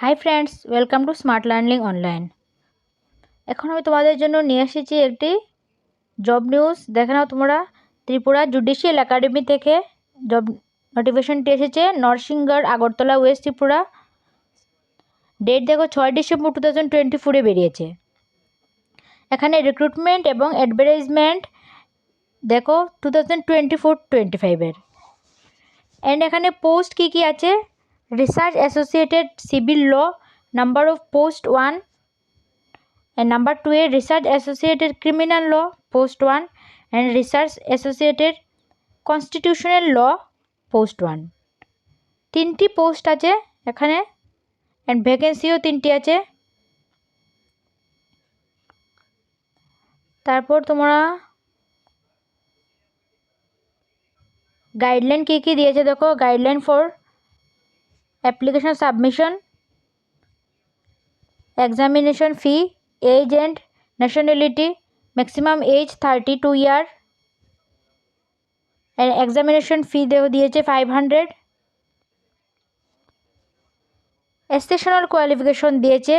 Hi friends, welcome to smart learning online. এখন আমি তোমাদের জন্য নিয়ে এসেছি একটি জব নিউজ। দেখে নাও তোমরা, ত্রিপুরা জুডিশিয়াল একাডেমি থেকে জব নোটিফিকেশনটি এসেছে। নরসিংগড়, আগরতলা, ওয়েস্ট ত্রিপুরা। ডেট দেখো 6 ডিসেম্বর 2024 বেরিয়েছে। এখানে রিক্রুটমেন্ট এবং অ্যাডভার্টাইজমেন্ট দেখো 2024-25 অ্যান্ড এখানে পোস্ট কী আছে। Research associated civil law, number of post 1, and number 2 is research associated criminal law post 1 and research associated constitutional law post 1। তিনটি পোস্ট আছে এখানে and ভ্যাকেন্সিও তিনটি আছে। তারপর তোমরা গাইডলাইন কী দিয়েছে দেখো। Guideline for application submission, examination fee, age and nationality, maximum age 32 year and examination fee দিয়েছে 500। এক্সেপশনাল কোয়ালিফিকেশন দিয়েছে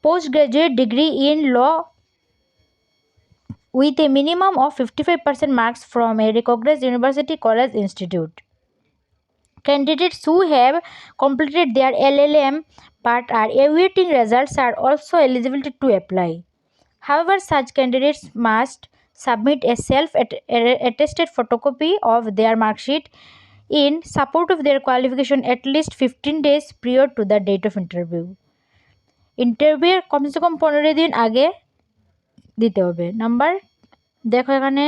post graduate degree in law with a minimum of 55% marks from a recognized university, college, institute. Candidates who have completed their LLM but are awaiting results are also eligible to apply. However, such candidates must submit a self-attested photocopy of their mark sheet in support of their qualification at least 15 days prior to the date of interview. ইন্টারভিউয়ের কমসে কম 15 দিন আগে দিতে হবে। Number দেখো এখানে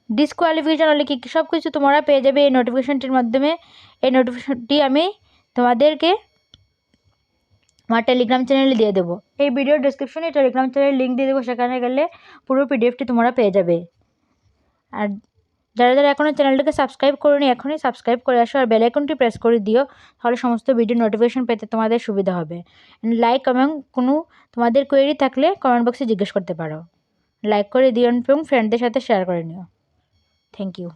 disqualification হলে কী সব কিছু তোমরা পেয়ে যাবে এই নোটিফিকেশনটির মাধ্যমে। এই নোটিফিকেশনটি আমি তোমাদেরকে আমার টেলিগ্রাম চ্যানেলে দিয়ে দেবো। এই ভিডিওর ডিসক্রিপশনে টেলিগ্রাম চ্যানেলের লিঙ্ক দিয়ে দেবো, সেখানে গেলে পুরো পিডিএফটি তোমরা পেয়ে যাবে। আর যারা এখনও চ্যানেলটাকে সাবস্ক্রাইব করোনি এখনই সাবস্ক্রাইব করে আসো আর বেল আইকনটি প্রেস করে দিও, তাহলে সমস্ত ভিডিও নোটিফিকেশন পেতে তোমাদের সুবিধা হবে। লাইক এবং কোনো তোমাদের কোয়েরি থাকলে কমেন্ট বক্সে জিজ্ঞেস করতে পারো। লাইক করে দিও এবং ফ্রেন্ডদের সাথে শেয়ার করে নিও। Thank you.